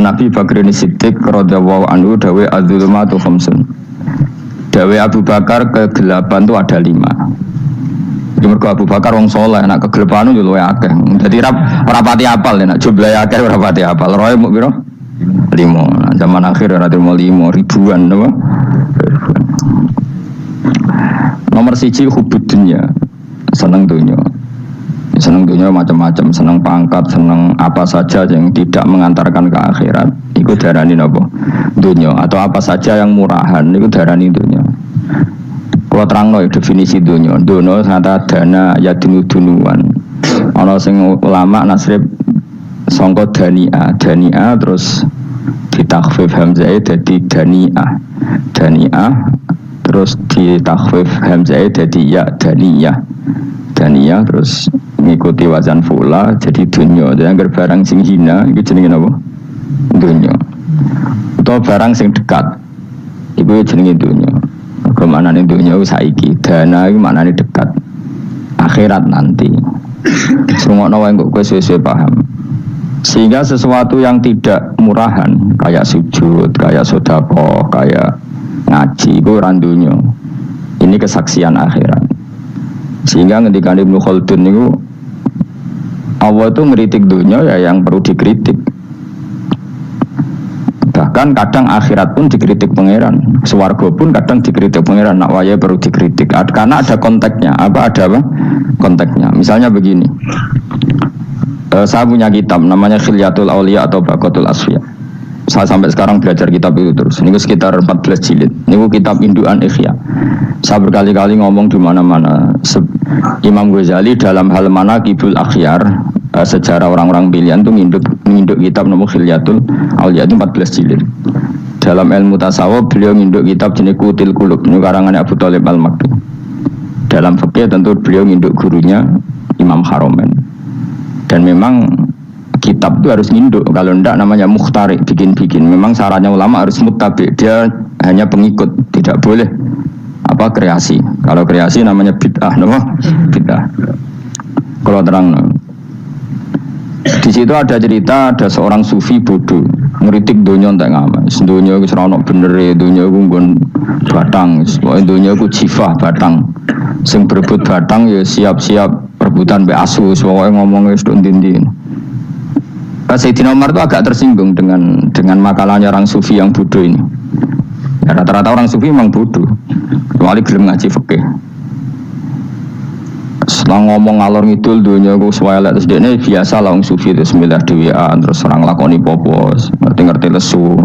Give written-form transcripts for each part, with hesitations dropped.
Nabi Bakrin Siddiq radhiyallahu anhu dawe adzulumatu khamsun. Dawe Abu Bakar kegelapan itu ada 5. Mergo Abu Bakar wong saleh, nek kegelapan yo luwih akeh. Dadi rapati apal nek jumlahe akeh rapati apal. Roe muk piro? 5. Nah, zaman akhir ora terima 5 ribuan napa? Nomor 1 hubud dunya. Seneng dunya. Seneng dunia macam-macam, seneng pangkat, seneng apa saja yang tidak mengantarkan ke akhirat. Iku darani napa? Dunia. Atau apa saja yang murahan, iku darani dunia. Kalau terangno definisi dunia, dunia kata dana ya dunuan. Ana sing ulama nasrib sangka dania terus ditakhfif hamzah dadi daniah terus ditakhfif hamzah dadi ya daniyah terus ngikuti wazan fula jadi dunya. Jadi anggar barang sing hina itu jenenge apa? Dunya. Atau barang sing dekat itu jenenge dunya. Kemanane dunya saiki, dana itu maknane dekat. Akhirat nanti. Semua wae kok sesuai paham. Sehingga sesuatu yang tidak murahan kayak sujud, kayak sedekah, kayak ngaji itu ora dunya. Ini kesaksian akhirat. Sehingga ketika Ibnu Khaldun itu Allah itu ngeritik dunia ya yang perlu dikritik. Bahkan kadang akhirat pun dikritik pangeran, swarga pun kadang dikritik pangeran. Nak waya perlu dikritik karena ada konteksnya. Ada apa? Konteksnya. Misalnya begini. Saya punya kitab namanya Khilyatul Auliya atau Baqatul Asfiya. Saya sampai sekarang belajar kitab itu terus. Ini sekitar 14 jilid. Ini kitab Induan Ikhya. Saya berkali-kali ngomong di mana-mana. Imam Ghazali dalam hal manaqibul akhyar, sejarah orang-orang pilihan itu nginduk kitab nomor Khilyatul Auliya itu 14 jilid. Dalam ilmu tasawuf beliau nginduk kitab jenis Qutil Qulub, ini karangan Abu Thalib Al-Makki. Dalam fikih tentu beliau nginduk gurunya Imam Haromen. Dan memang kitab itu harus nginduk, kalau tidak namanya mukhtarik, bikin-bikin. Memang syaratnya ulama harus muttabi, dia hanya pengikut, tidak boleh apa kreasi. Kalau kreasi namanya bid'ah, bid'ah. Kalau terang, di situ ada cerita ada seorang sufi bodoh ngeritik dunia entek ngamas. Dunia itu serana bener, dunia itu nggon batang, dunia itu jifah batang. Sing berebut batang ya siap-siap rebutan mbek asu, pokoke ngomong wis ndek ndi. Sayyidina Umar itu agak tersinggung dengan makalahnya orang sufi yang bodoh ini. Ya, rata-rata orang sufi memang bodoh, kecuali gelem ngaji fikih. Setelah ngomong ngalor ngidul dunia gue swelek terus dia ini biasa lah orang sufi itu semilah dewian terus orang lakoni popos ngerti lesu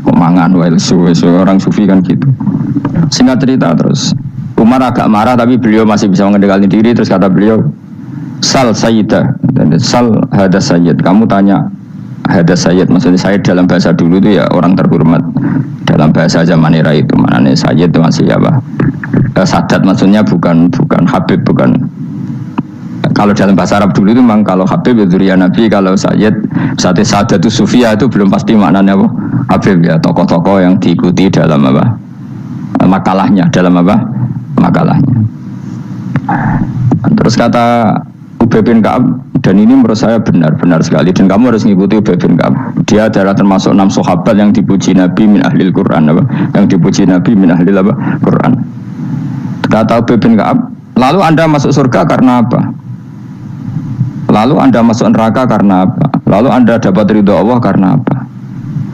kok mangan wae lesu orang sufi kan gitu. Singkat cerita terus Umar agak marah tapi beliau masih bisa mengendalikan diri. Terus kata beliau, Sal Sayyidah, Sal Hada Sayyid, kamu tanya Hada Sayyid, maksudnya Sayyid dalam bahasa dulu itu ya orang terhormat. Dalam bahasa zaman era itu maknanya Sayyid itu masih apa? Sadat maksudnya bukan Habib, bukan. Kalau dalam bahasa Arab dulu itu memang kalau Habib itu Zuriya Nabi, kalau Sayyid Sadat itu Sufia itu belum pasti maknanya apa? Habib ya, tokoh-tokoh yang diikuti dalam apa? Makalahnya, dalam apa? Makalahnya. Terus kata Ubay bin Ka'ab, dan ini menurut saya benar sekali, dan kamu harus mengikuti Ubay bin Ka'ab. Dia adalah termasuk 6 sahabat yang dipuji Nabi min ahlil Quran, apa? Yang dipuji Nabi min ahlil apa? Quran. Kata Ubay bin Ka'ab, lalu Anda masuk surga karena apa? Lalu Anda masuk neraka karena apa? Lalu Anda dapat ridho Allah karena apa?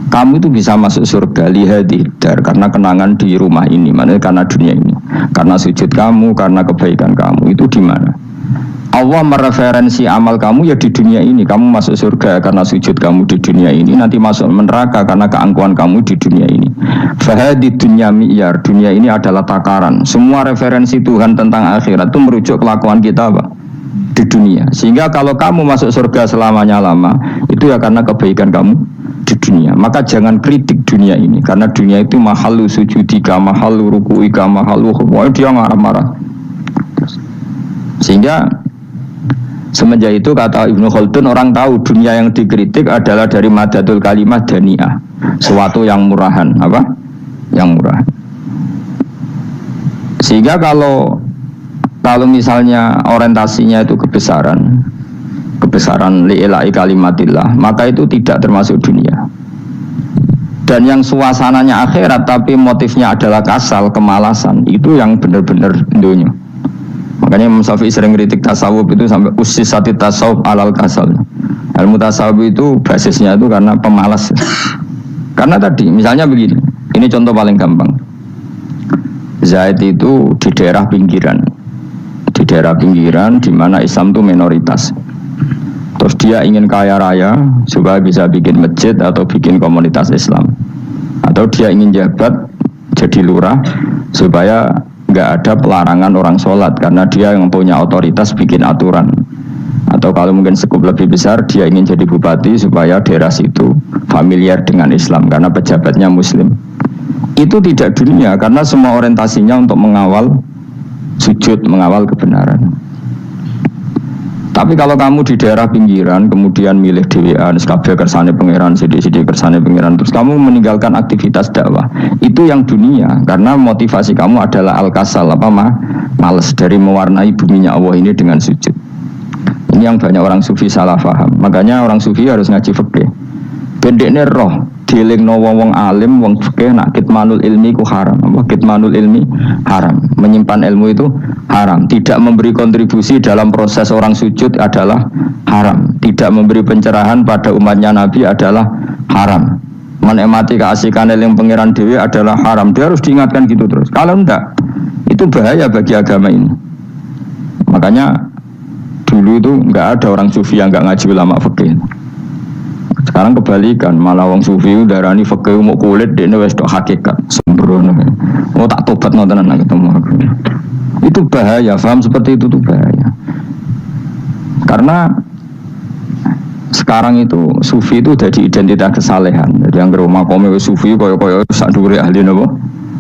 Kamu itu bisa masuk surga lihadidar karena kenangan di rumah ini, maksudnya karena dunia ini, karena sujud kamu, karena kebaikan kamu. Itu di mana? Allah mereferensi amal kamu ya di dunia ini. Kamu masuk surga karena sujud kamu di dunia ini, nanti masuk neraka karena keangkuhan kamu di dunia ini. Fahadi dunya mi'yar, dunia ini adalah takaran. Semua referensi Tuhan tentang akhirat itu merujuk kelakuan kita apa? Di dunia. Sehingga kalau kamu masuk surga selamanya lama, itu ya karena kebaikan kamu di dunia. Maka jangan kritik dunia ini, karena dunia itu mahalu sujudika, mahalu rukuika, mahalu khufwa, dia marah-marah. Sehingga semenjak itu kata Ibnu Khaldun, orang tahu dunia yang dikritik adalah dari madatul kalimat dani'ah, suatu yang murahan, apa? Yang murah. Sehingga kalau misalnya orientasinya itu kebesaran li'ilai kalimatillah, maka itu tidak termasuk dunia. Dan yang suasananya akhirat tapi motifnya adalah kasal, kemalasan, itu yang benar-benar dunia. Makanya Imam Syafi'i sering kritik tasawuf itu sampai usisati tasawuf alal kasal. Ilmu tasawuf itu basisnya itu karena pemalas. Karena tadi misalnya begini, ini contoh paling gampang. Zaid itu di daerah pinggiran. Di daerah pinggiran di mana Islam itu minoritas. Terus dia ingin kaya raya supaya bisa bikin masjid atau bikin komunitas Islam. Atau dia ingin jabat jadi lurah supaya nggak ada pelarangan orang sholat karena dia yang punya otoritas bikin aturan. Atau kalau mungkin skup lebih besar dia ingin jadi bupati supaya daerah situ familiar dengan Islam karena pejabatnya Muslim. Itu tidak dunia karena semua orientasinya untuk mengawal sujud, mengawal kebenaran. Tapi kalau kamu di daerah pinggiran, kemudian milih dewean, kabeh kersane pangeran, sidik-sidik kersane pangeran, terus kamu meninggalkan aktivitas dakwah, itu yang dunia, karena motivasi kamu adalah al-kasal, males dari mewarnai buminya Allah ini dengan sujud. Ini yang banyak orang sufi salah paham. Makanya orang sufi harus ngaji fikih. Bendekne roh, dilingno wong alim, wong fikih nak kitmanul ilmi ku haram. Kitmanul ilmi haram. Menyimpan ilmu itu haram. Tidak memberi kontribusi dalam proses orang sujud adalah haram. Tidak memberi pencerahan pada umatnya Nabi adalah haram. Menikmati keasikan yang pangeran dewi adalah haram. Dia harus diingatkan gitu terus. Kalau enggak, itu bahaya bagi agama ini. Makanya dulu itu enggak ada orang sufi yang enggak ngaji ulama fikih. Sekarang kebalikan, malah wong sufi darani fikih mau kulit dekne wis tok hakikat sembrono. Oh tak tobat nonton nang ketemu aku. Itu bahaya, paham seperti itu tuh bahaya. Karena sekarang itu sufi itu jadi identitas kesalehan. Jadi yang rumah kome sufi koyo-koyo sak dhuwure ahli napa?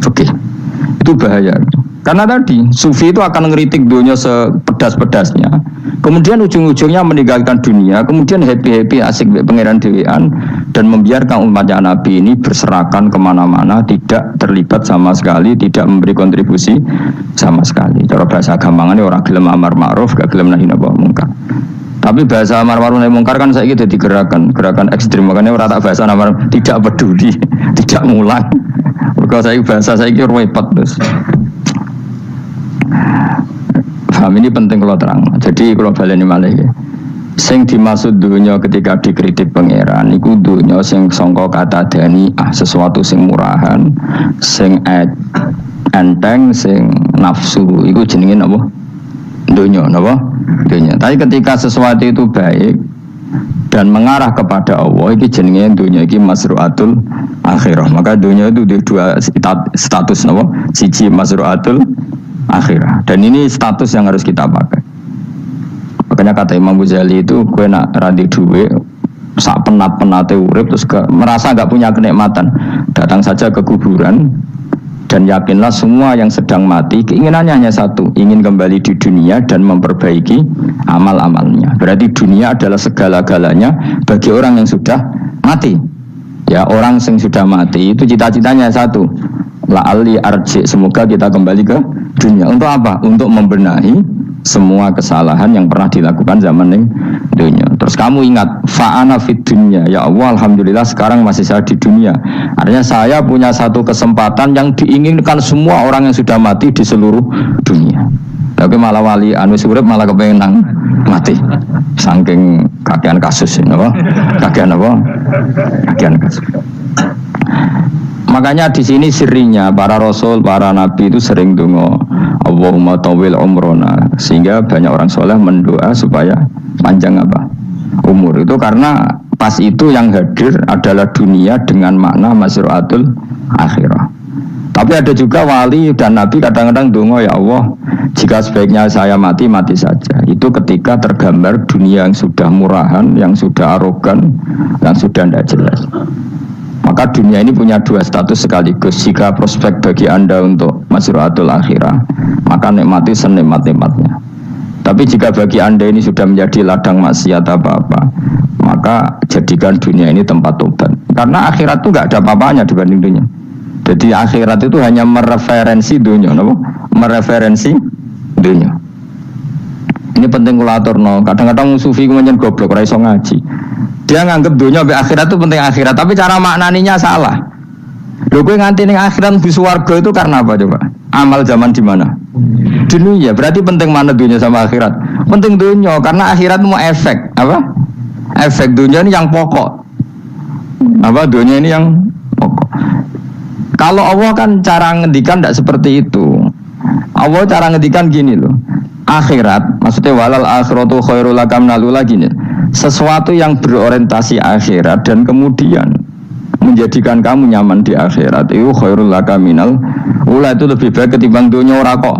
Fikih. Itu bahaya. Karena tadi sufi itu akan ngeritik dunia sepedas-pedasnya. Kemudian ujung-ujungnya meninggalkan dunia, kemudian happy-happy asik pangeran dewean dan membiarkan umatnya Nabi ini berserakan kemana-mana, tidak terlibat sama sekali, tidak memberi kontribusi sama sekali. Cara bahasa gampangannya orang gelem amar ma'ruf, gak gelem nahi mungkar. Tapi bahasa amar ma'ruf nahi mungkar kan saiki dadi gerakan ekstrim, makanya ora tak bahasa amar tidak peduli, tidak ngulang. Mergo saiki bahasa saiki repot terus. Paham ini penting kalau terang. Jadi kalau baleni malih ya. Sing dimaksud dunia ketika dikritik pangeran iku dunia sing sangka kata dani'ah, sesuatu sing murahan, sing enteng, sing nafsu. Iku jenenge napa? Dunia, napa? Dunia. Tapi ketika sesuatu itu baik dan mengarah kepada Allah, iki jenenge dunia iki masru'atul akhirah. Maka dunia itu dua status napa? Siji masru'atul akhirah. Dan ini status yang harus kita pakai. Makanya kata Imam Ghazali itu, gue nak radi duwe sak penat-penate urip terus merasa enggak punya kenikmatan, datang saja ke kuburan dan yakinlah semua yang sedang mati keinginannya hanya satu, ingin kembali di dunia dan memperbaiki amal-amalnya. Berarti dunia adalah segala-galanya bagi orang yang sudah mati. Ya, orang yang sudah mati itu cita-citanya satu, la'ali arji, semoga kita kembali ke dunia. Untuk apa? Untuk membenahi semua kesalahan yang pernah dilakukan zaman ini dunia. Terus kamu ingat, fa'ana fid dunya, ya Allah alhamdulillah sekarang masih saya di dunia. Artinya saya punya satu kesempatan yang diinginkan semua orang yang sudah mati di seluruh dunia. Tapi malah wali anu urip malah kepengen nang mati. Saking kakean kasus ini, apa? Kakean kasus. Makanya di sini sirinya para rasul, para nabi itu sering donga Allahumma tawil umrona, sehingga banyak orang soleh mendoa supaya panjang umur. Itu karena pas itu yang hadir adalah dunia dengan makna masru'atul akhirah. Tapi ada juga wali dan nabi kadang-kadang donga, ya Allah jika sebaiknya saya mati saja. Itu ketika tergambar dunia yang sudah murahan, yang sudah arogan, yang sudah tidak jelas. Maka dunia ini punya dua status sekaligus. Jika prospek bagi Anda untuk masru'atul akhirah, maka nikmati senikmat-nikmatnya. Tapi jika bagi Anda ini sudah menjadi ladang maksiat apa-apa, maka jadikan dunia ini tempat tobat. Karena akhirat itu nggak ada apa-apanya dibanding dunia. Jadi akhirat itu hanya mereferensi dunia, mereferensi dunia. Ini penting kula aturno. Kadang-kadang sufi ku menyen goblok ora iso ngaji. Dia nganggep dunia sampai akhirat itu penting akhirat, tapi cara maknaninya salah. Lho kowe nganti ning akhirat mlebu swarga itu karena apa coba? Amal zaman di mana? Dunia. Berarti penting mana dunia sama akhirat? Penting dunia karena akhirat mau efek, apa? Efek dunia ini yang pokok. Apa dunia ini yang pokok. Kalau Allah kan cara ngendikan tidak seperti itu. Allah cara ngendikan gini loh. Akhirat, maksudnya walal akhiratu khairul laka minal ula gini. Sesuatu yang berorientasi akhirat dan kemudian menjadikan kamu nyaman di akhirat itu khairul laka minal ula, itu lebih baik ketimbang dunia. Ora kok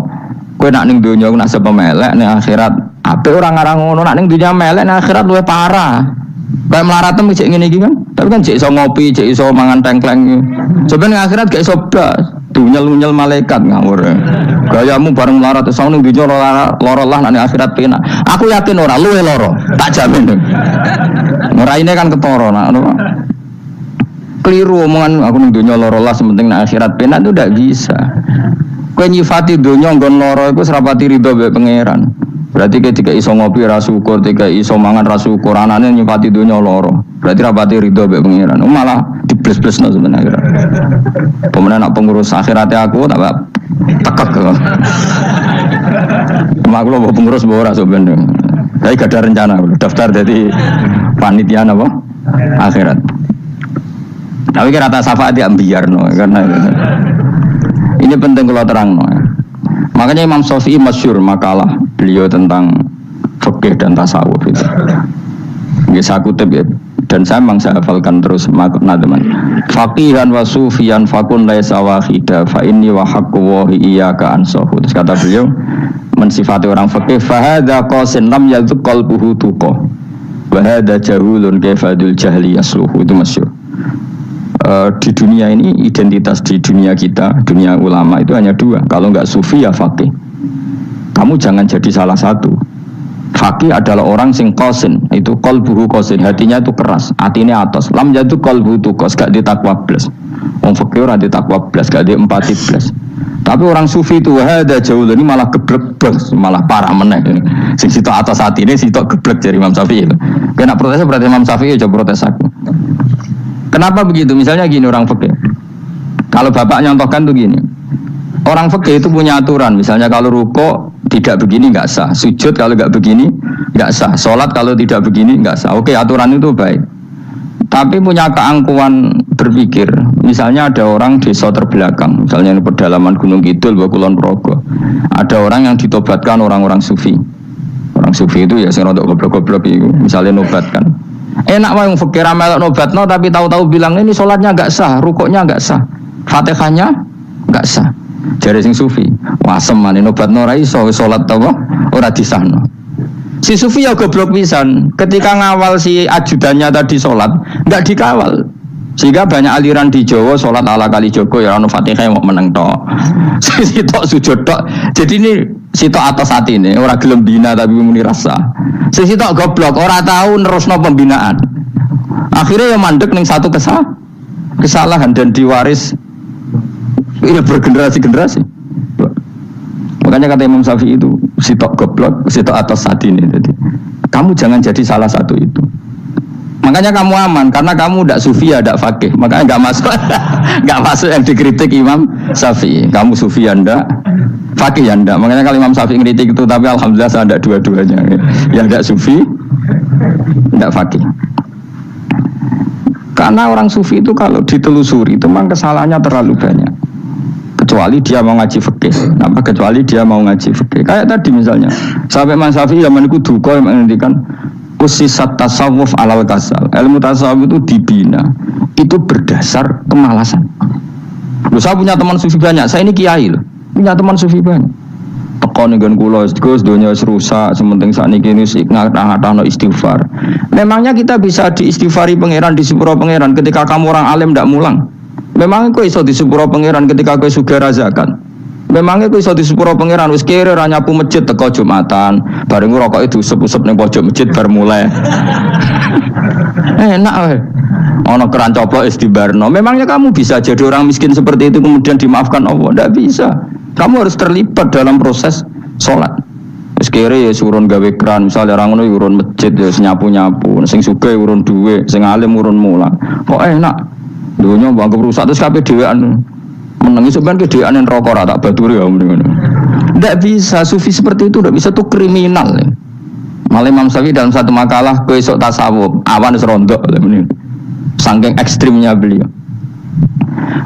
kowe nak ning dunia nak sepemelek ning akhirat apik ora ngarang ngono, nak ning dunia melek ning akhirat luwih parah. Kayak melaratem cek ngene iki kan. Tapi kan cek iso ngopi, cek iso mangan tengkleng. Coba ning akhirat gak iso blas. Dunyel-nyel malaikat ngawur. Gayamu bareng melarat iso ning dunya lara lah nek akhirat penak. Aku yakin ora luwih lara, tak jamin. Ngeraine kan ketara nak ngono. Keliru omongan aku ning dunya lara lah sementing nek akhirat penak itu ndak bisa. Kowe nyifati dunya nggon lara iku serapati ridho mbek pangeran. Berarti ketika iso ngopi ra syukur, ketika iso mangan ra syukur, anane nyifati dunya lara. Berarti rapati ridho mbek pangeran. Malah dibles-blesno sebenarnya. Pemenang nak pengurus akhiratnya aku tak tekek. Mak kula mbok pengurus mbok ora sebenarnya. Saya gak ada rencana daftar jadi panitia apa? Akhirat. Tapi kira rata syafaat ya ambiarno karena ini penting kalau terang no. Makanya Imam Syafi'i masyhur makalah beliau tentang fikih dan tasawuf itu. Nggih saya kutip ya, dan saya memang saya hafalkan terus makna teman. Faqihan wa sufiyan fakun laisa wahida fa inni wa haqqu wa iyyaka ansahu. Terus kata beliau mensifati orang fikih fa hadza qasin lam yazq qalbuhu tuqa. Wa hadza jahulun kaifadul jahli yasluhu, itu masyhur. Di dunia ini identitas di dunia kita, dunia ulama itu hanya dua. Kalau enggak sufi ya faqih. Kamu jangan jadi salah satu. Faqih adalah orang sing qasin, itu qalbuhu qasin, hatinya itu keras, hatinya atas. Lam jadu qalbuhu tuqas, gak ditakwa blas. Wong faqih ora ditakwa blas, gak di empati blas. Tapi orang sufi itu ada jauh ini malah geblek blas, malah parah meneh. Sing sitok atas hatine sitok geblek dari Imam Syafi'i. Kena protes berarti Imam Syafi'i aja protes aku. Kenapa begitu? Misalnya gini orang fikih. Kalau bapak nyontohkan tuh gini. Orang fikih itu punya aturan. Misalnya kalau ruko tidak begini nggak sah. Sujud kalau nggak begini nggak sah. Sholat kalau tidak begini nggak sah. Oke, aturan itu baik. Tapi punya keangkuhan berpikir. Misalnya ada orang desa terbelakang. Misalnya di pedalaman Gunung Kidul, Kulon Progo. Ada orang yang ditobatkan orang-orang sufi. Orang sufi itu ya sing rodok goblok-goblok itu. Misalnya nobatkan. Enak wae wong fikih melok nobatno tapi tahu-tahu bilang ini sholatnya enggak sah, rukuknya enggak sah, Fatihahnya enggak sah. Jare sing sufi, wah semane nobatno ora iso salat ta ora disahno. Si sufi ya goblok pisan, ketika ngawal si ajudannya tadi sholat enggak dikawal. Sehingga banyak aliran di Jawa sholat ala kali Joko ya ono Fatihah mau meneng tok. Sitok sujud tok. Jadi ini sitok atas hati ini, orang gelem bina tapi muni rasa. Sitok goblok, orang tahu nerusno pembinaan. Akhirnya yang mandek ning satu kesalahan dan diwaris ya bergenerasi-generasi. Makanya kata Imam Syafi'i itu sitok goblok, sitok atas hati ini. Jadi kamu jangan jadi salah satu itu. Makanya kamu aman karena kamu tidak sufi ya tidak fakih. Makanya nggak masuk nggak masuk yang dikritik Imam Syafi'i. Kamu sufi ya ndak, fakih ya ndak. Makanya kalau Imam Syafi'i ngeritik itu, tapi alhamdulillah saya tidak dua-duanya. Yang tidak sufi, tidak fakih. Karena orang sufi itu kalau ditelusuri itu memang kesalahannya terlalu banyak. Kecuali dia mau ngaji fikih. Kenapa? Kecuali dia mau ngaji fikih. Kayak tadi misalnya, sampai Imam Syafi'i zaman itu duka yang menghentikan usisat tasawuf alal kasal. Ilmu tasawuf itu dibina itu berdasar kemalasan. Loh, saya punya teman sufi banyak. Saya ini kiai loh, punya teman sufi banyak. Tekon dengan kulo, Gus dunia rusak. Sementing saat ini ngatah-ngatah istighfar. Memangnya kita bisa diistighfari pangeran, di sepuro pangeran ketika kamu orang alim tidak mulang? Memangnya kau iso di sepuro pangeran ketika kau sugih zakat? Memangnya kau iso di sepuro pangeran wis kere ra nyapu masjid teko Jumatan, bareng ngrokok itu usep-usep ning pojok masjid bar mulai. Enak wae. Ono keran coplok istibarno. Memangnya kamu bisa jadi orang miskin seperti itu kemudian dimaafkan Allah? Tidak bisa. Kamu harus terlibat dalam proses sholat. Wis kere ya urun gawe keran, misalnya orang ngono urun masjid ya nyapu-nyapu, sing sugih urun duwe, sing alim urun mulang. Kok enak? Dunia bangkep rusak terus kabeh dhewean menengi sebenarnya kedean rokok ora tak baturi ya mendingan. Ndak bisa sufi seperti itu, ndak bisa tuh kriminal. Ya. Malah Imam Syafi'i dalam satu makalah besok tasawuf awan wis rondok mending. Saking ekstrimnya beliau.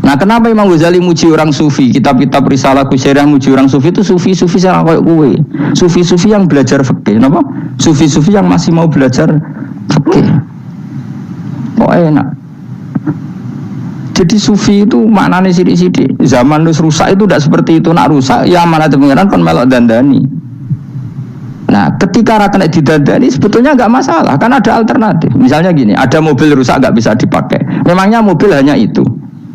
Nah, kenapa Imam Ghazali muji orang sufi? Kitab-kitab risalah kusyariah muji orang sufi itu sufi-sufi yang kayak kowe. Sufi-sufi yang belajar fikih, napa? Sufi-sufi yang masih mau belajar fikih. Kok enak. Jadi sufi itu maknanya sidik-sidik. Zaman lu rusak itu tidak seperti itu. Nak rusak, ya mana pengiran kon melok dandani. Nah, ketika rakan didandani sebetulnya nggak masalah, kan ada alternatif. Misalnya gini, ada mobil rusak nggak bisa dipakai. Memangnya mobil hanya itu?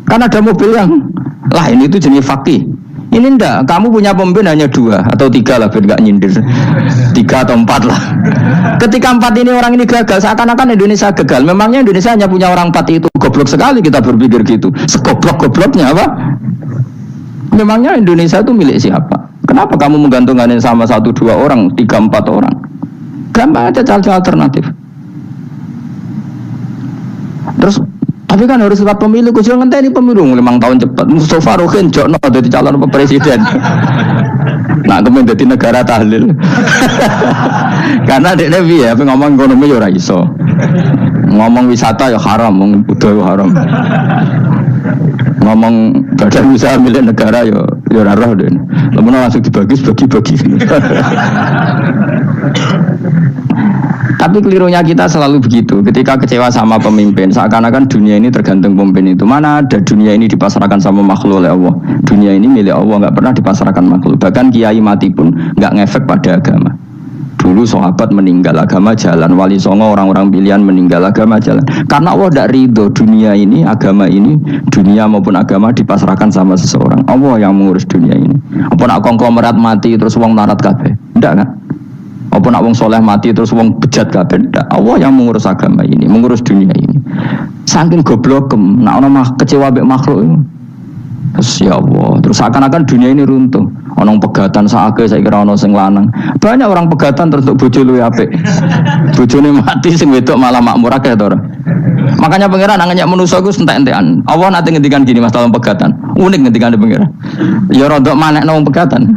Kan ada mobil yang lain itu jenis fakih. Ini enggak, kamu punya pemimpin hanya 2 atau 3 lah, biar nggak nyindir. 3 atau 4 lah. Ketika 4 ini orang ini gagal, seakan-akan Indonesia gagal. Memangnya Indonesia hanya punya orang 4 itu. Goblok sekali kita berpikir gitu. Segoblok-gobloknya apa? Memangnya Indonesia itu milik siapa? Kenapa kamu menggantungkannya sama 1-2 orang, 3-4 orang? Gampang aja cari alternatif. Terus tapi kan harus lewat pemilu, khusus ngenteni pemilu 5 tahun cepat. Mustafa Rohin jokno jadi calon presiden. Nah, kemudian jadi negara tahlil. Karena dek Nabi ya, ngomong ekonomi ya ora iso. Ngomong wisata ya haram, ngomong budaya haram. Ngomong badan usaha milik negara ya ora roh deh. Lamun langsung dibagi-bagi. Tapi kelirunya kita selalu begitu. Ketika kecewa sama pemimpin, seakan-akan dunia ini tergantung pemimpin itu. Mana ada dunia ini dipasarkan sama makhluk oleh Allah. Dunia ini milik Allah, nggak pernah dipasarkan makhluk. Bahkan kiai mati pun nggak ngefek pada agama. Dulu sahabat meninggal agama jalan, wali songo orang-orang pilihan meninggal agama jalan. Karena Allah tidak ridho dunia ini, agama ini, dunia maupun agama dipasrahkan sama seseorang. Allah yang mengurus dunia ini. Apa nak konglomerat mati terus wong larat kabeh? Tidak kan? Apa nak wong soleh mati terus wong bejat kabeh? Tidak. Allah yang mengurus agama ini, mengurus dunia ini. Saking goblokem, nak ono mah kecewa mbek makhluk itu. Terus ya Allah, terus seakan-akan dunia ini runtuh. Orang pegatan saake saya kira ono sing lanang. Banyak orang pegatan terus untuk bojo luwe apik. Bojone mati sing wedok malah makmur akeh to ora. Makanya pangeran nanya manusa iku entek-entekan. Allah nate ngendikan gini Mas tolong pegatan. Unik ngendikan pangeran. Ya rodok manekno wong pegatan.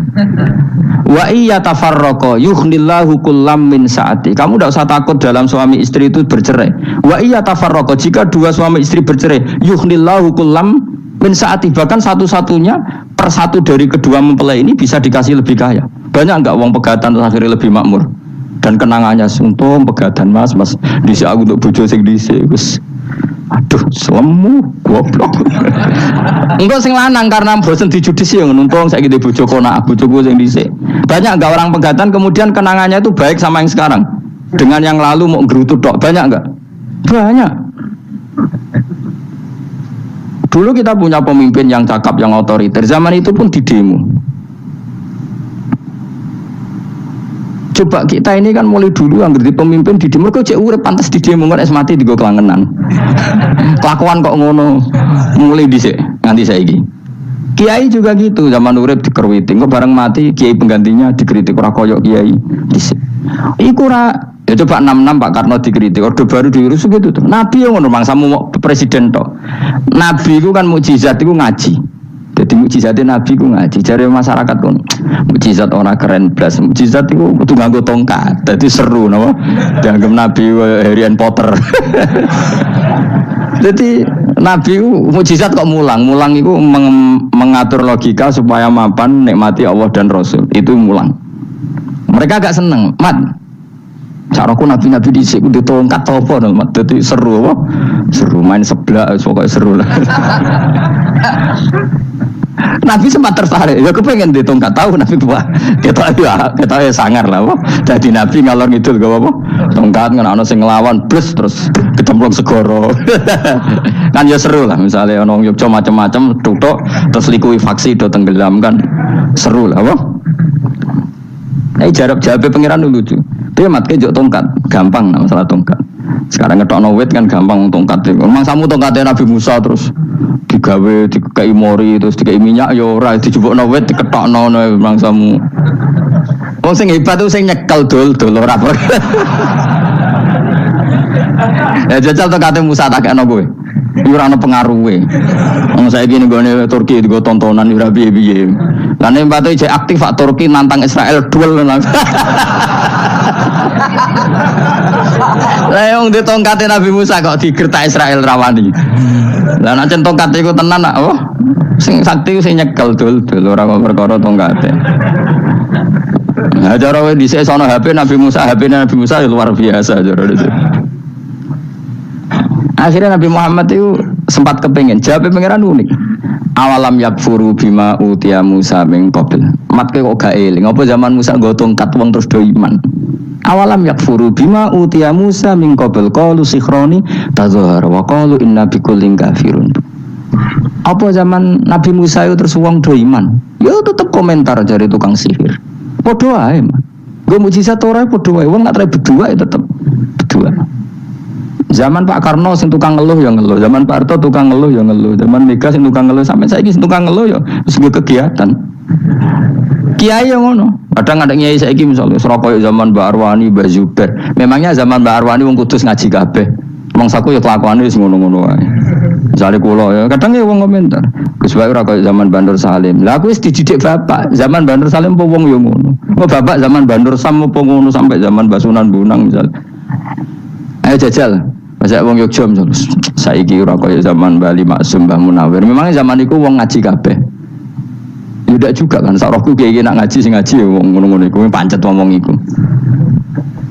Wa iya tafarraqa yughnillahu kullam min saati. Kamu tidak usah takut dalam suami istri itu bercerai. Wa iya tafarraqa, jika 2 suami istri bercerai, yughnillahu kullam min saati, bahkan satu-satunya per 1 dari kedua mempelai ini bisa dikasih lebih kaya. Banyak enggak wong pegatan akhirnya lebih makmur? Dan kenangannya untung pegatan mas dhisik aku untuk bojo sing dhisik wis. Aduh, selemu goblok. Engko sing lanang karena bosen dijudisi yang untung saiki di bojo konak, bojoku sing dhisik. Banyak enggak orang pegatan kemudian kenangannya itu baik sama yang sekarang. Dengan yang lalu mau gerutu tok, banyak enggak? Banyak. Dulu kita punya pemimpin yang cakap, yang otoriter. Zaman itu pun di demo. Coba kita ini kan mulai dulu yang ngerti pemimpin di demo. Kok cek urip pantas di demo kan es mati digo kelangenan. Kelakuan kok ngono. Mulai dhisik nganti saiki. Kiai juga gitu, zaman urip dikerwiti. Kok bareng mati kiai penggantinya dikritik ora koyok kiai dhisik. Iku ora. Ya coba 66 Pak Karno dikritik, Orde Baru diurus gitu tuh. Nabi yang ngono mangsamu presiden tok. Nabi itu kan mukjizat itu ngaji. Jadi mukjizatnya Nabi itu ngaji. Jare masyarakat kon mukjizat orang keren blas. Mukjizat itu kudu nganggo tongkat. Dadi seru napa? Dianggap Nabi Harry Potter. Jadi Nabi itu mukjizat kok mulang. Mulang itu mengatur logika supaya mapan nikmati Allah dan Rasul. Itu mulang. Mereka agak seneng, Mat. Caraku nabi-nabi dhisik ku ditongkat apa to, Mat. Dadi seru apa? Seru main seblak pokoke seru lah. Nabi sempat tertarik, ya kepengen ditongkat tahu Nabi wah, ketok ya sangar lah apa. Dadi Nabi ngalor ngidul gak apa? Tongkat ngono sing nglawan blus terus kecemplung segoro. Kan ya seru lah misalnya ono Yogyo macam-macam tutuk terus likui faksi do tenggelam kan. Seru lah apa? Jawab pengiran lucu. Dia matke jok tongkat, gampang nah masalah tongkat. Sekarang ngetokno wit kan gampang tongkat. Memang samu tongkatnya Nabi Musa terus digawe dikai mori terus dikai minyak ya ora dijupukno wit diketokno memang samu. Wong sing hebat tuh sing nyekel dol ora. Ya jajal tongkate Musa tak kena kowe. Ora ana pengaruhe. Wong saiki nggone Turki digo tontonan ora piye-piye. Lah nek pate jek aktif Pak Turki nantang Israel duel. Lah yang di tongkate Nabi Musa kok digertak Israel rawani. Lah nek tongkate iku tenan nak oh sing sakti sing nyekel dul-dul ora kok perkara tongkate. Nah, cara wae dhisik sono HP Nabi Musa ya luar biasa cara itu. Akhirnya Nabi Muhammad itu sempat kepengin jawab pangeran unik. Awalam yakfuru bima utiya Musa min qabl. Matke kok gak eling apa zaman Musa nggo tongkat wong terus do iman. Awalam yakfuru bima utiya Musa min qabl qalu sikhroni tazahar wa qalu inna bikullin kafirun. Apa zaman Nabi Musa itu terus wong do iman? Ya tetep komentar dari tukang sihir. Padha wae, Mas. Nggo mujizat ora padha wae. Wong nak tre berdua ya tetep berdua. Zaman Pak Karno sing tukang ngeluh ya ngeluh, zaman Pak Harto tukang ngeluh ya ngeluh, zaman Mega sing tukang ngeluh, sampai saiki sing tukang ngeluh ya wis kegiatan. Kiai yang ngono. Kadang ada kiai saiki misalnya Surabaya zaman Mbak Arwani, Mbak Zubair. Memangnya zaman Mbak Arwani wong Kudus ngaji kabeh. Wong saku ya kelakuane wis ngono-ngono wae. Misale kula ya kadang ya wong komentar. Gus wae ora kaya zaman Bandur Salim. Lah aku wis dididik bapak, zaman Bandur Salim apa wong ya ngono. Kok bapak zaman Bandur Sam apa ngono sampai zaman Basunan Bonang misal. Ayo jajal. Masa wong Yogya misalnya saiki ora kaya zaman Bali Maksum Mbah Munawir. Memangnya zaman iku wong ngaji kabeh. Tidak juga kan, sarahku kayak nak ngaji sing ngaji wong ngono-ngono iku pancet ngomong iku.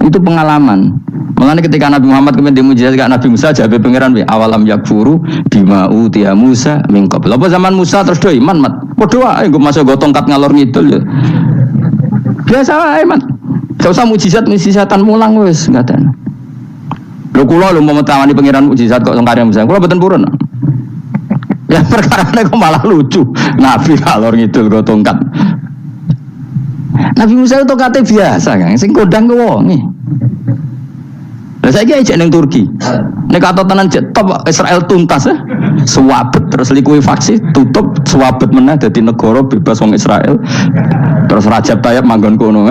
Itu pengalaman. Makanya ketika Nabi Muhammad kemudian dimujizat ke Nabi Musa jabe pangeran we awalam yakfuru bima utiya Musa min qabl. Apa zaman Musa terus do iman mat. Padha wae nggo masuk go tongkat ngalor ngidul ya. Biasa wae mat. Gak usah mujizat-mujizatan mulang wis ngaten. Lho kula lho mau tawani pangeran mujizat kok sangkare Musa. Kula mboten purun. Ya perkarane kok malah lucu. Nabi kalor ngidul go tongkat. Nabi Musa itu tongkate biasa kan, sing kodang ku wonge. Lah saiki ajak ning Turki. Nek atotanan jet top Israel tuntas ya. Suwabet terus likuifaksi tutup suwabet meneh dadi negara bebas wong Israel. Terus Rajab Tayyip manggon kono.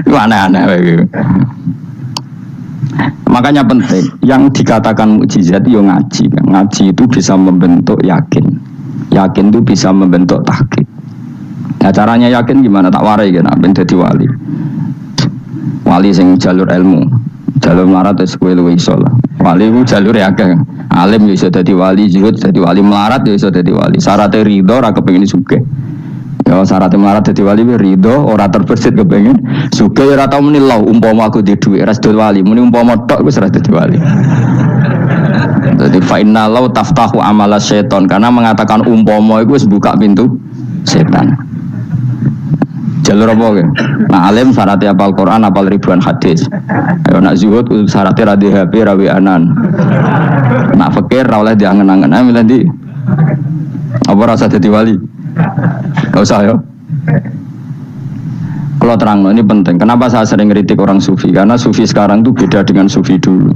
Ku aneh-aneh wae. Makanya penting yang dikatakan mukjizat yo ngaji. Ngaji itu bisa membentuk yakin. Yakin itu bisa membentuk tahqiq. Nah caranya yakin gimana? Tak warai kan ben dadi wali. Wali sing jalur ilmu. Jalur melarat wis kowe luwih iso lah. Wali ku jalur akeh. Alim yo iso dadi wali, zuhud dadi wali, melarat yo iso dadi wali. Syaratnya ridho ora kepengin sugih. Ya syaratnya melarat dadi wali ridho ora terbersit kepengin sugih ora tau muni lho umpama aku di dhuwit ora dadi wali, muni umpama tok wis ora dadi wali. Jadi fa inna law taftahu amala syaiton karena mengatakan umpama itu wis buka pintu setan. Jalur apa ke? Nah alim syaratnya hafal Quran, hafal ribuan hadis. Ayo nak zuhud syaratnya radhi HP, rawi anan. Nak fakir ra oleh diangen-angen. Ayo milih ndi? Apa rasa dadi wali? Enggak usah ya. Kalau terang ini penting. Kenapa saya sering kritik orang sufi? Karena sufi sekarang itu beda dengan sufi dulu.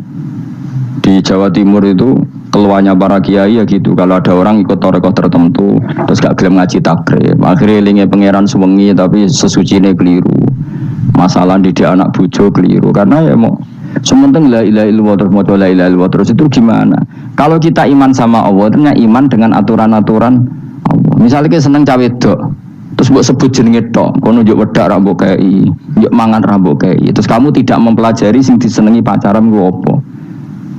Di Jawa Timur itu keluarnya para kiai ya gitu. Kalau ada orang ikut torekoh tertentu terus gak gelem ngaji takrib, akhirnya linge pangeran suwengi tapi sesucine keliru. Masalah didik anak bojo keliru karena ya mau sementing la ilaha illallah terus maca la ilaha illallah terus itu gimana? Kalau kita iman sama Allah, ternyata iman dengan aturan-aturan Allah. Misalnya kita seneng cawe wedok, terus mbok sebut jenenge tok, kono njuk wedak ra mbok kei, njuk mangan ra mbok kei. Terus kamu tidak mempelajari sing disenengi pacaran ku apa?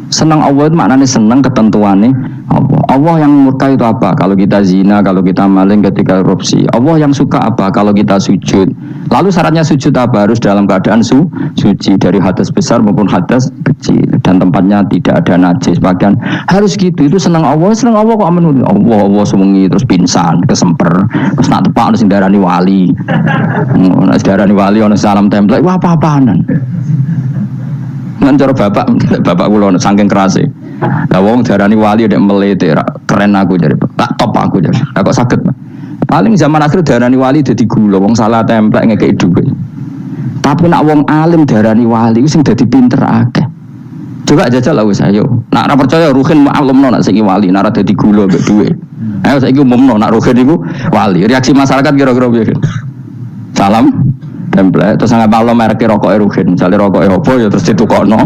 Senang Allah itu maknanya senang ketentuannya Allah. Allah yang murka itu apa? Kalau kita zina, kalau kita maling, ketika korupsi. Allah yang suka apa? Kalau kita sujud. Lalu syaratnya sujud apa? Harus dalam keadaan suci dari hadas besar maupun hadas kecil dan tempatnya tidak ada najis. Bahkan harus gitu. Itu senang Allah kok menurut Allah sewengi terus pingsan, kesemper, terus nak tepak harus darani wali. Harus darani wali ono salam template. Wah apa-apaanan. Kan cara bapak kula saking kerase. Lah wong diarani wali nek melete keren aku jare. Tak top aku jare. Lah kok saged, Pak. Paling zaman akhir diarani wali dadi gula, wong salah templek ngekeki dhuwit. Tapi nak wong alim diarani wali sing dadi pinter akeh. Coba jajal lah wis ayo. Nak ora percaya Ruhin maklumno nak saiki wali, nak ora dadi gula mbek dhuwit. Ayo saiki umumno nak Ruhin iku wali. Reaksi masyarakat kira-kira piye? Salam template terus nggak malu merek rokok Ruhin, misalnya rokok apa ya terus ditukokno.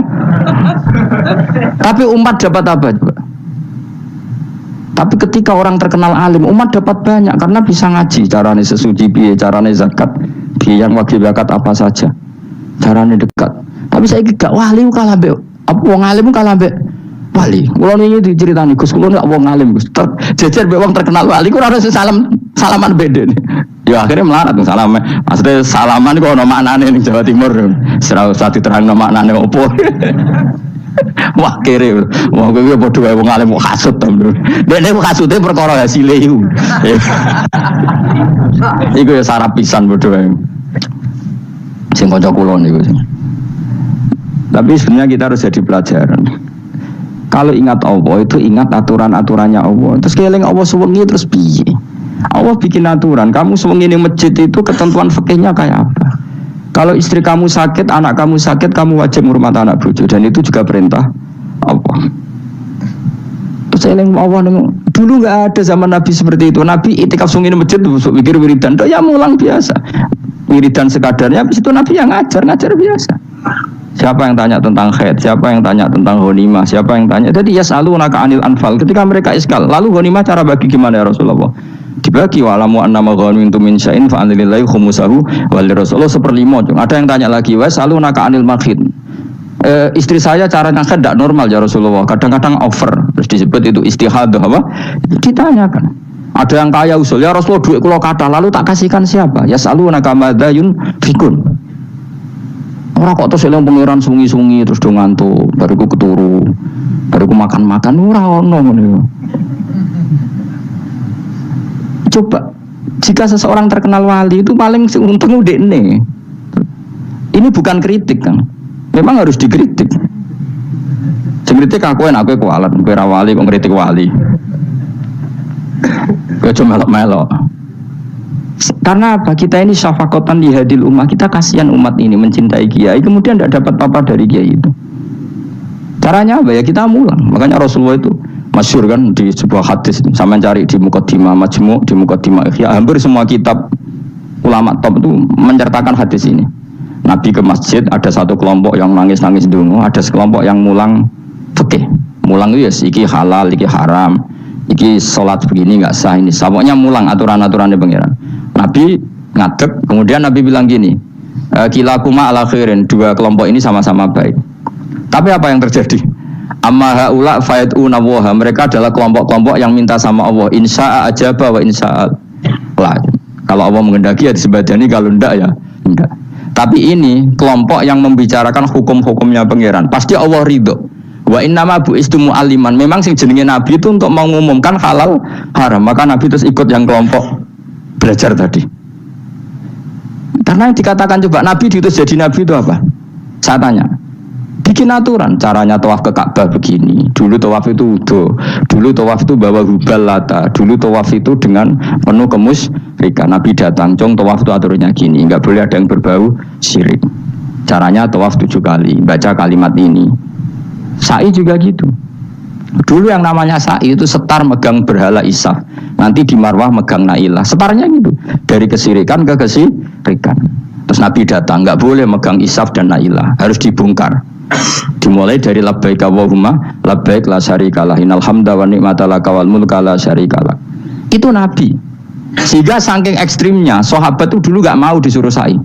Tapi umat dapat apa juga? Tapi ketika orang terkenal alim, umat dapat banyak karena bisa ngaji, carane sesuci piye, carane zakat, piye yang wajib zakat apa saja, carane dekat. Tapi saya gak wali kalah mbek apa wong alim kalah mbek wali. Kulo niki diceritani Gus, kulo nek wong alim Gus, jejer mbek wong terkenal wali kuwi ora salaman beda nih. Ya akhirnya melarat salam. Maksudnya salaman kok ono maknane ning Jawa Timur. Ora usah diterangno maknane opo. Wah kere, wah gue bodoh ya wong alim mau kasut tam dulu. Dene kasutnya perkara hasilnya itu. Iku ya sarap pisan bodoh ya. Sing kanca kula niku. Tapi sebenarnya kita harus jadi pelajaran. Kalau ingat Allah itu ingat aturan-aturannya Allah. Terus keling Allah suwengi terus piye? Allah bikin aturan. Kamu suwengi ning masjid itu ketentuan fikihnya kayak apa? Kalau istri kamu sakit, anak kamu sakit, kamu wajib menghormati anak bojo dan itu juga perintah Allah. Terus eling Allah dulu nggak ada zaman Nabi seperti itu. Nabi itikaf sungi di masjid pikir wiridan, ya mulang biasa. Wiridan sekadarnya, habis itu Nabi yang ngajar biasa. Siapa yang tanya tentang haid, siapa yang tanya tentang ghanimah, siapa yang tanya. Jadi yas'alunaka 'anil anfal. Ketika mereka iskal, lalu ghanimah cara bagi gimana ya Rasulullah? Dibagi walamu annama ghanimtum min syai'in fa anlillahi khumusahu wal Rasulullah 1/5. Ada yang tanya lagi, was'alunaka 'anil makhid. Istri saya cara haid tidak normal ya Rasulullah. Kadang-kadang over. Terus disebut itu istihadah apa? Ditanyakan. Ada yang kaya usul, ya Rasulullah duit kula kathah lalu tak kasihkan siapa? Yas'alunaka madza yunfikun. Ora kok terus eling pangeran sungi-sungi terus do ngantuk, bariku keturu, bariku makan-makan ora ono ngono. Coba jika seseorang terkenal wali itu paling untung udekne. Ini bukan kritik kan. Memang harus dikritik. Sing kritik aku enak kowe kualat, kowe ra wali kok kritik wali. Kowe cuma melok-melok. Karena apa? Kita ini syafaqatan li hadil ummah, kita kasihan umat ini mencintai kiai, kemudian tidak dapat apa-apa dari kiai itu. Caranya apa ya? Kita mulang. Makanya Rasulullah itu masyhur kan di sebuah hadis, sama cari di Muqaddimah Majmu', di Muqaddimah Ihya, hampir semua kitab ulama top itu menceritakan hadis ini. Nabi ke masjid, ada satu kelompok yang nangis-nangis dungu, ada sekelompok yang mulang fikih. Mulang itu ya, iki halal, iki haram, iki sholat begini nggak sah, ini pokoknya mulang aturan-aturannya pangeran. Nabi ngadeg, kemudian Nabi bilang gini, kilakuma ala khairin, dua kelompok ini sama-sama baik. Tapi apa yang terjadi? Amma haula fayatuna waha, mereka adalah kelompok-kelompok yang minta sama Allah, insya'a ajaba wa insya'a la. Kalau Allah mengendaki ya disebadani, kalau enggak ya enggak. Tapi ini kelompok yang membicarakan hukum-hukumnya pangeran, pasti Allah ridho. Wa innama bu'istu mu'alliman, memang sing jenenge Nabi itu untuk mengumumkan halal haram, maka Nabi terus ikut yang kelompok belajar tadi. Karena dikatakan coba Nabi diutus jadi Nabi itu apa? Saya tanya, bikin aturan, caranya tawaf ke Ka'bah begini. Dulu tawaf itu udo, dulu tawaf itu bawa hubal lata, dulu tawaf itu dengan penuh kemusyrikan. Nabi datang, cong tawaf itu aturannya gini, nggak boleh ada yang berbau syirik. Caranya tawaf 7 kali, baca kalimat ini. Sa'i juga gitu. Dulu yang namanya sa'i itu setar megang berhala Isaf, nanti di Marwah megang Nailah, setarnya gitu, dari kesirikan ke kesirikan. Terus Nabi datang, nggak boleh megang Isaf dan Nailah, harus dibongkar. Dimulai dari labbaik Allahumma labbaik la syarikalah innal hamda wa ni'mata laka wal mulka la syarikalah. Itu Nabi. Sehingga saking ekstrimnya sahabat itu dulu nggak mau disuruh sa'i.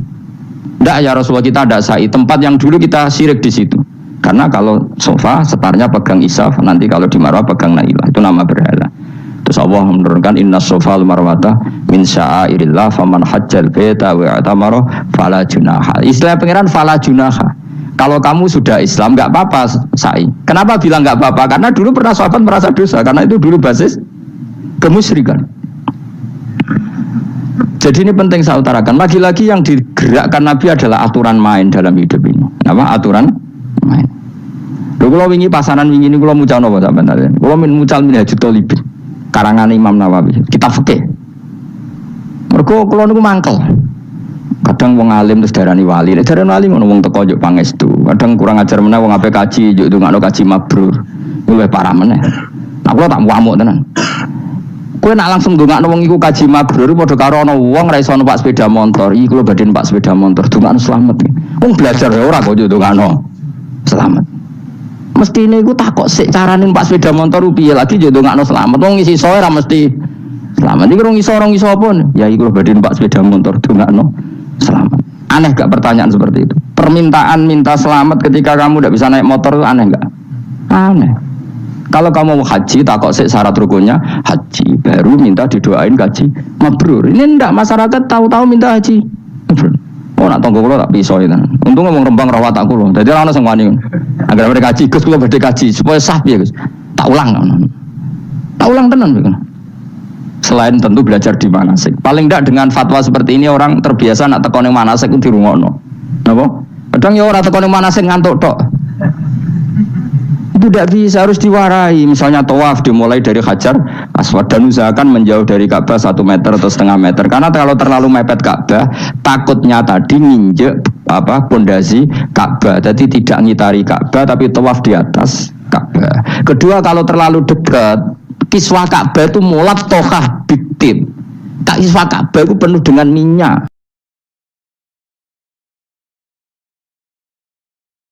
Nggak ya Rasulullah, kita ada sa'i, tempat yang dulu kita syirik di situ. Karena kalau sofa setarnya pegang Isaf, nanti kalau di Marwah pegang Nailah, itu nama berhala. Terus Allah menurunkan inna sofa al-marwata min sya'airillah faman hajjal baita wa i'tamara fala junaha. Istilah pangeran fala junaha. Kalau kamu sudah Islam nggak apa-apa sa'i. Kenapa bilang nggak apa-apa? Karena dulu pernah sahabat merasa dosa, karena itu dulu basis kemusyrikan. Jadi ini penting saya utarakan. Lagi-lagi yang digerakkan Nabi adalah aturan main dalam hidup ini. Apa aturan main? Lho kula wingi pasanan wingi niku kula mucal napa sampeyan? Kula mucal Minhajul Thalibin karangan Imam Nawawi, kitab fikih. Mergo kula niku mangkel. Kadang wong alim terus darani wali, nek darani wali ngono wong teko njuk pangestu. Kadang kurang ajar meneh wong ape kaji njuk ndongakno kaji mabrur. Luwih parah meneh. Nah kula tak ngamuk tenan. Kowe nak langsung ndongakno wong iku kaji mabrur padha karo ana wong ra iso numpak sepeda motor. Iki kula badhe numpak sepeda motor, ndongakno slamet. Wong belajar ya ora kok yo ndongakno slamet. Mestine iku takok sik carane numpak sepeda motor piye lagi yo ndongakno slamet. Wong isi iso ora mesti slamet. Iki rong iso apa? Ya iku badhe numpak sepeda motor ndongakno slamet. Aneh gak pertanyaan seperti itu? Permintaan minta selamat ketika kamu tidak bisa naik motor itu aneh gak? Aneh. Kalau kamu mau haji, takut syarat rukunnya haji, baru minta didoain haji mabrur. Ini ndak masyarakat tahu-tahu minta haji mabrur. Oh nak tonggo kula tak pisau itu. Untung ngomong Rembang rawat aku loh. Jadi orang sing wani. Agar mereka haji, Gus kula badhe haji supaya sah ya Gus. Tak ulang. Tak ulang tenan Gus. Selain tentu belajar di manasik. Paling ndak dengan fatwa seperti ini orang terbiasa nak tekone manasik ku dirungokno. Napa? Kadang ya ora tekone manasik ngantuk tok. Itu tidak bisa, harus diwarai. Misalnya tawaf dimulai dari Hajar Aswad dan usahakan menjauh dari Ka'bah 1 meter atau setengah meter. Karena kalau terlalu mepet Ka'bah, takutnya tadi nginjek pondasi Ka'bah. Jadi tidak ngitari Ka'bah tapi tawaf di atas Ka'bah. Kedua, kalau terlalu dekat, kiswah Ka'bah itu mulat tohah bitin. Kiswah Ka'bah itu penuh dengan minyak.